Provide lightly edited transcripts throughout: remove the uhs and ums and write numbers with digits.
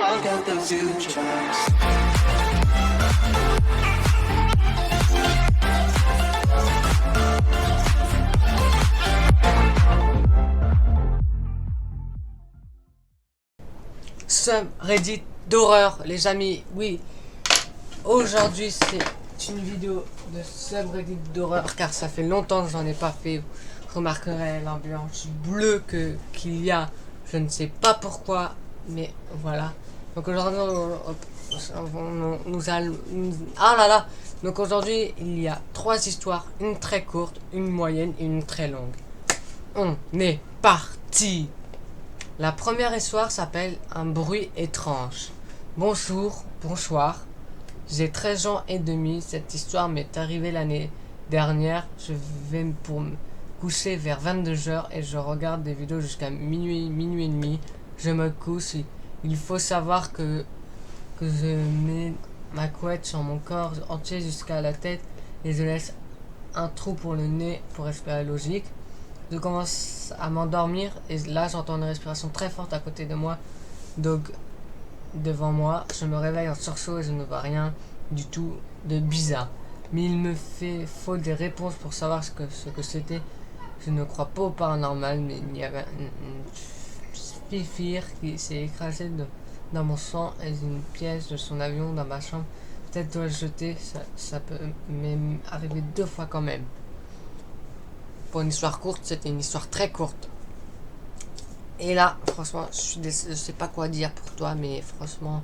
I got the future. Subreddit d'horreur, les amis. Oui, aujourd'hui c'est une vidéo de subreddit d'horreur car ça fait longtemps que j'en ai pas fait. Vous remarquerez l'ambiance bleue qu'il y a. Je ne sais pas pourquoi, mais voilà. Donc aujourd'hui, nous allons. Ah là là! Donc aujourd'hui, il y a 3 histoires, une très courte, une moyenne et une très longue. On est parti! La première histoire s'appelle Un bruit étrange. Bonsoir. J'ai 13 ans et demi. Cette histoire m'est arrivée l'année dernière. Je vais pour me coucher vers 22h et je regarde des vidéos jusqu'à minuit et demi. Je me couche. Il faut savoir que je mets ma couette sur mon corps entier jusqu'à la tête et je laisse un trou pour le nez pour respirer logique. Je commence à m'endormir et là j'entends une respiration très forte à côté de moi, donc devant moi. Je me réveille en sursaut et je ne vois rien du tout de bizarre. Mais il me faut des réponses pour savoir ce que c'était. Je ne crois pas au paranormal, mais il y avait une fifire qui s'est écrasée dans mon sang et une pièce de son avion dans ma chambre. Peut-être dois-je jeter, ça peut m'arriver 2 fois quand même. Pour une histoire courte, c'était une histoire très courte. Et là, franchement, je sais pas quoi dire pour toi, mais franchement,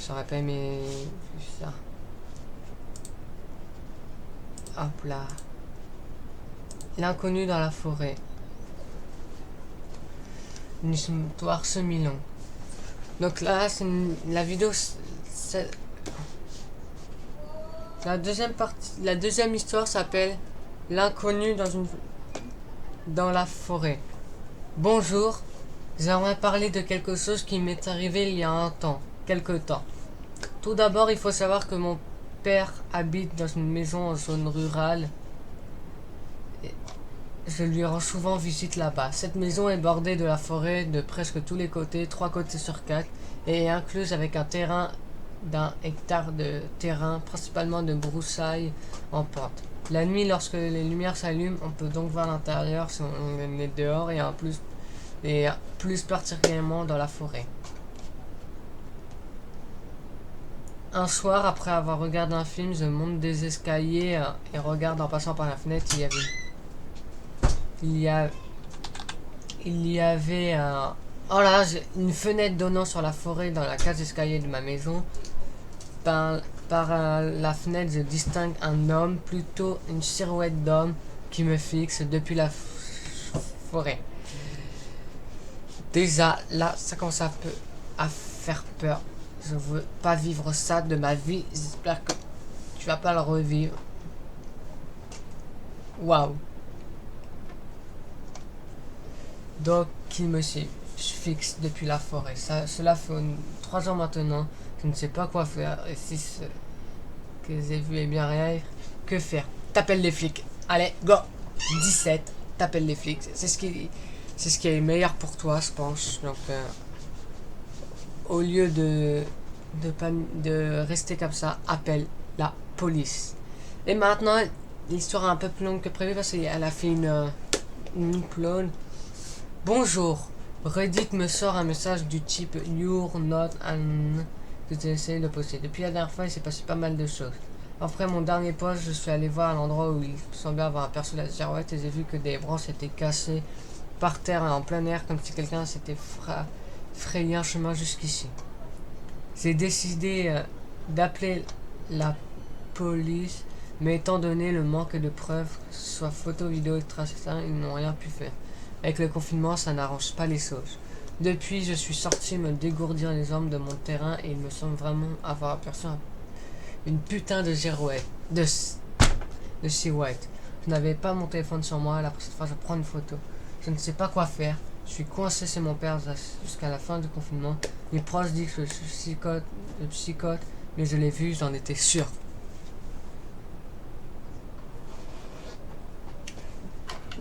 j'aurais pas aimé ça. Hop là. L'inconnu dans la forêt. Une histoire semi-longue. Donc là, c'est la vidéo. La deuxième partie, la deuxième histoire s'appelle L'inconnu dans la forêt. Bonjour, j'aimerais parler de quelque chose qui m'est arrivé il y a quelque temps. Tout d'abord, il faut savoir que mon père habite dans une maison en zone rurale. Je lui rends souvent visite là-bas. Cette maison est bordée de la forêt de presque tous les côtés, 3 côtés sur 4, et est incluse avec un terrain d'1 hectare de terrain, principalement de broussailles en pente. La nuit, lorsque les lumières s'allument, on peut donc voir l'intérieur si on est dehors et plus particulièrement dans la forêt. Un soir, après avoir regardé un film, je monte des escaliers et regarde en passant par la fenêtre. Il y avait une fenêtre donnant sur la forêt dans la cage d'escalier de ma maison. Par la fenêtre, je distingue un homme, plutôt une silhouette d'homme qui me fixe depuis la forêt. Déjà, là, ça commence à faire peur. Je veux pas vivre ça de ma vie. J'espère que tu vas pas le revivre. Waouh. Donc, il me fixe depuis la forêt. Cela fait 3 ans maintenant. Je ne sais pas quoi faire. Et si ce que j'ai vu est bien réel, que faire? T'appelles les flics. Allez, go. 17. T'appelles les flics. C'est ce qui est meilleur pour toi, je pense. Donc, au lieu de rester comme ça, appelle la police. Et maintenant, l'histoire est un peu plus longue que prévu parce qu'elle a fait une clone. Bonjour. Reddit me sort un message du type You're not an que j'ai essayé de poster. Depuis la dernière fois, il s'est passé pas mal de choses. Après mon dernier post, je suis allé voir à l'endroit où il semblait avoir aperçu la girouette et j'ai vu que des branches étaient cassées par terre en plein air comme si quelqu'un s'était frayé un chemin jusqu'ici. J'ai décidé d'appeler la police, mais étant donné le manque de preuves, que ce soit photo, vidéo, etc., ils n'ont rien pu faire. Avec le confinement, ça n'arrange pas les choses. Depuis, je suis sorti me dégourdir les jambes de mon terrain et il me semble vraiment avoir aperçu une putain de girouette. De silhouette. Je n'avais pas mon téléphone sur moi, la prochaine fois je prends une photo. Je ne sais pas quoi faire. Je suis coincé chez mon père jusqu'à la fin du confinement. Mes proches disent que je psychote, mais je l'ai vu, j'en étais sûr.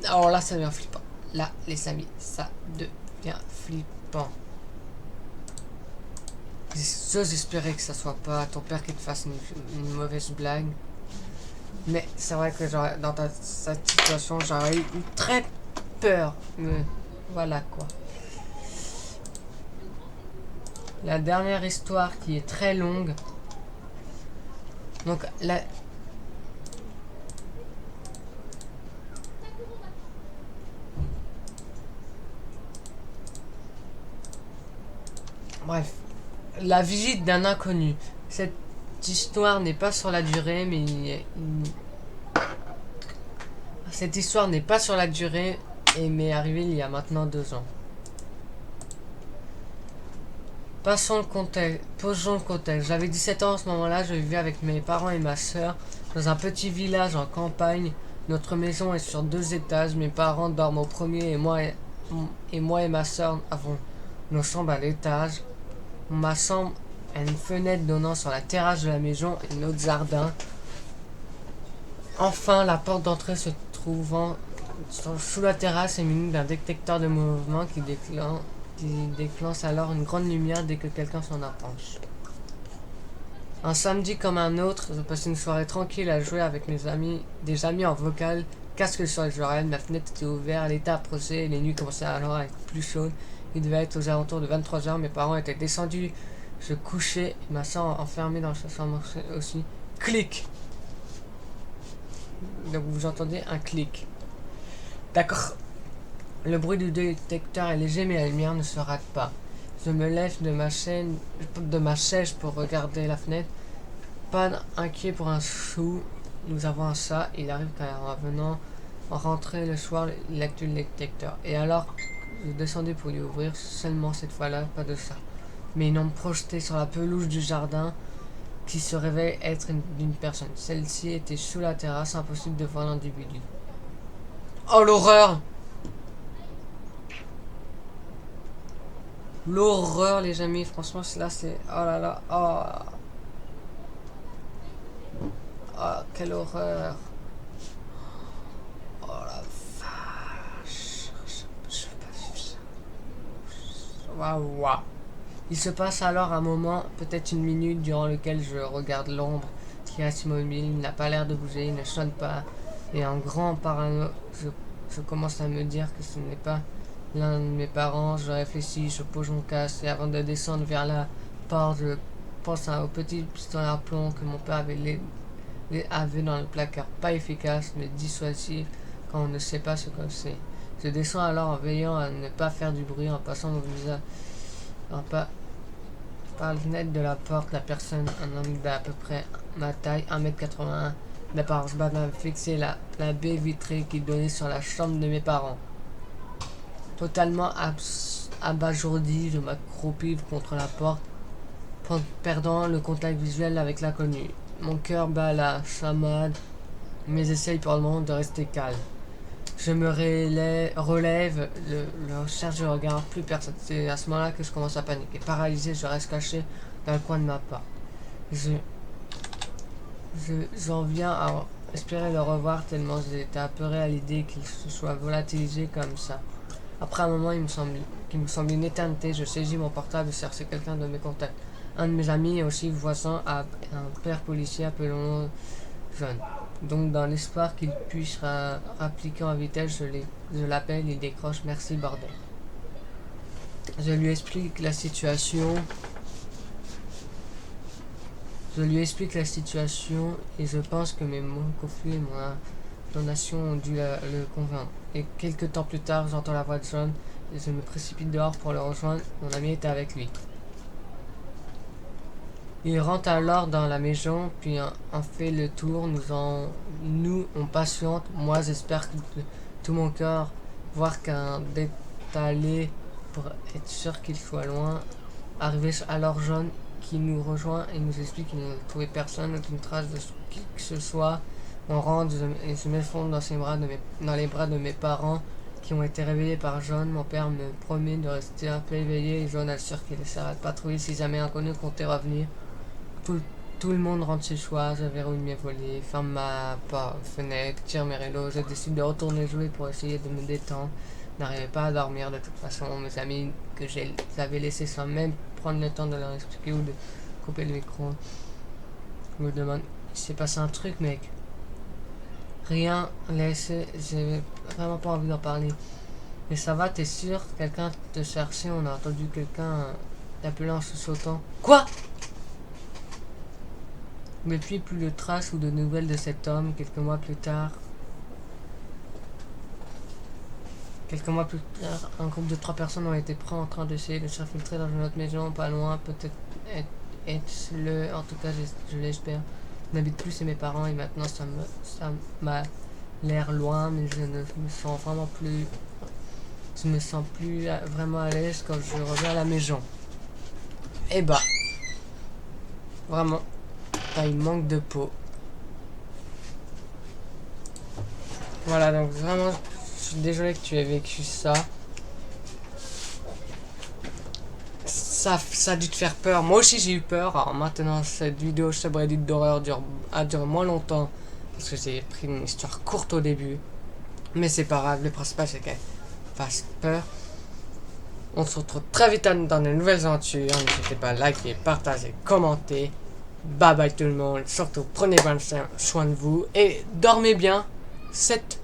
Alors là, ça devient flippant. Là, les amis, ça devient flippant. J'ose espérer que ça soit pas ton père qui te fasse une mauvaise blague. Mais c'est vrai que dans cette situation, j'aurais eu très peur. Mais voilà quoi. La dernière histoire qui est très longue. Donc la... Bref. La visite d'un inconnu. Cette histoire n'est pas sur la durée, mais... Cette histoire n'est pas sur la durée et m'est arrivée il y a maintenant 2 ans. Posons le contexte. J'avais 17 ans à ce moment-là, je vivais avec mes parents et ma soeur dans un petit village en campagne. Notre maison est sur 2 étages, mes parents dorment au premier et moi et ma soeur avons nos chambres à l'étage. Ma chambre a une fenêtre donnant sur la terrasse de la maison et notre jardin. Enfin, la porte d'entrée se trouvant sous la terrasse est munie d'un détecteur de mouvement qui déclenche alors une grande lumière dès que quelqu'un s'en approche. Un samedi comme un autre, je passais une soirée tranquille à jouer avec des amis en vocal, casque sur les oreilles, ma fenêtre était ouverte, elle était approchée et les nuits commençaient alors à être plus chaudes. Il devait être aux alentours de 23h, mes parents étaient descendus se coucher et ma soeur enfermée dans sa chambre aussi. Clic! Donc vous entendez un clic. D'accord. Le bruit du détecteur est léger mais la lumière ne se rate pas. Je me lève de ma chaise pour regarder la fenêtre. Pas inquiet pour un sou. Nous avons un chat. Il arrive en rentrée le soir, il active le détecteur. Et alors, je descendais pour lui ouvrir. Seulement cette fois-là, pas de chat. Mais une ombre projetée sur la pelouse du jardin qui se révèle être d'une personne. Celle-ci était sous la terrasse, impossible de voir l'individu. Oh l'horreur! L'horreur les amis, franchement là c'est... Oh là là, oh... Oh quelle horreur! Oh la vache! Je veux pas vivre ça. Waouh waouh! Il se passe alors un moment, peut-être une minute, durant lequel je regarde l'ombre qui reste immobile, il n'a pas l'air de bouger, il ne sonne pas. Et en grand parano, je commence à me dire que ce n'est pas l'un de mes parents. Je réfléchis, je pose mon casque et avant de descendre vers la porte, je pense au petit pistolet à plomb que mon père avait dans le placard. Pas efficace, mais dissuasif quand on ne sait pas ce que c'est. Je descends alors en veillant à ne pas faire du bruit, en passant mon visage par la fenêtre de la porte. La personne, un homme d'à peu près ma taille, 1m81, d'apparence banale, fixé la baie vitrée qui donnait sur la chambre de mes parents. Totalement abasourdi, je m'accroupis contre la porte, perdant le contact visuel avec l'inconnu. Mon cœur bat la chamade, mais j'essaye pour le moment de rester calme. Je me relève, le recherche, je regarde plus personne. C'est à ce moment-là que je commence à paniquer. Paralysé, je reste caché dans le coin de ma porte. J'en viens à espérer le revoir tellement j'étais apeuré à l'idée qu'il se soit volatilisé comme ça. Après un moment qui me semble une éternité, je saisis mon portable et cherche quelqu'un de mes contacts. Un de mes amis et aussi voisin a un père policier, appelons-le John. Donc dans l'espoir qu'il puisse rappliquer en vitesse, je l'appelle, il décroche. Merci bordel. Je lui explique la situation. Et je pense que mes mots confus et mon intonation ont dû le convaincre. Et quelques temps plus tard, j'entends la voix de John et je me précipite dehors pour le rejoindre. Mon ami était avec lui. Il rentre alors dans la maison, puis en fait le tour. On patiente. Moi, j'espère de tout mon cœur voir qu'un détalé pour être sûr qu'il soit loin. Arrivé alors John qui nous rejoint et nous explique qu'il n'a trouvé personne, aucune trace de qui que ce soit. On rentre et je m'effondre dans les bras de mes parents qui ont été réveillés par John. Mon père me promet de rester un peu éveillé et John assure qu'il essaiera de patrouiller si jamais inconnu comptait revenir. Tout le monde rentre chez soi, je verrouille mes volets, ferme ma fenêtre, tire mes rideaux, je décide de retourner jouer pour essayer de me détendre. n'arrivaient pas à dormir de toute façon. Mes amis que j'avais laissés sans même prendre le temps de leur expliquer ou de couper le micro me demandent, il s'est passé un truc, mec. Rien, laisse, j'ai vraiment pas envie d'en parler. Mais ça va, t'es sûr? Quelqu'un te cherchait, on a entendu quelqu'un t'appeler en chuchotant. Quoi? Depuis, plus de traces ou de nouvelles de cet homme. Quelques mois plus tard, un groupe de 3 personnes ont été pris en train d'essayer de s'infiltrer dans une autre maison, pas loin, peut-être être-le, en tout cas je l'espère. Je n'habite plus chez mes parents et maintenant ça m'a l'air loin, mais je ne me sens vraiment plus... Je me sens plus vraiment à l'aise quand je reviens à la maison. Et bah, vraiment, t'as une manque de peau. Voilà, donc vraiment, je suis désolé que tu aies vécu ça. Ça a dû te faire peur. Moi aussi j'ai eu peur. Alors maintenant, cette vidéo subreddit d'horreur a duré moins longtemps. Parce que j'ai pris une histoire courte au début. Mais c'est pas grave, le principal c'est qu'elle fasse peur. On se retrouve très vite dans de nouvelles aventures. N'hésitez pas à liker, partager, commenter. Bye bye tout le monde. Surtout prenez bien soin de vous. Et dormez bien. 7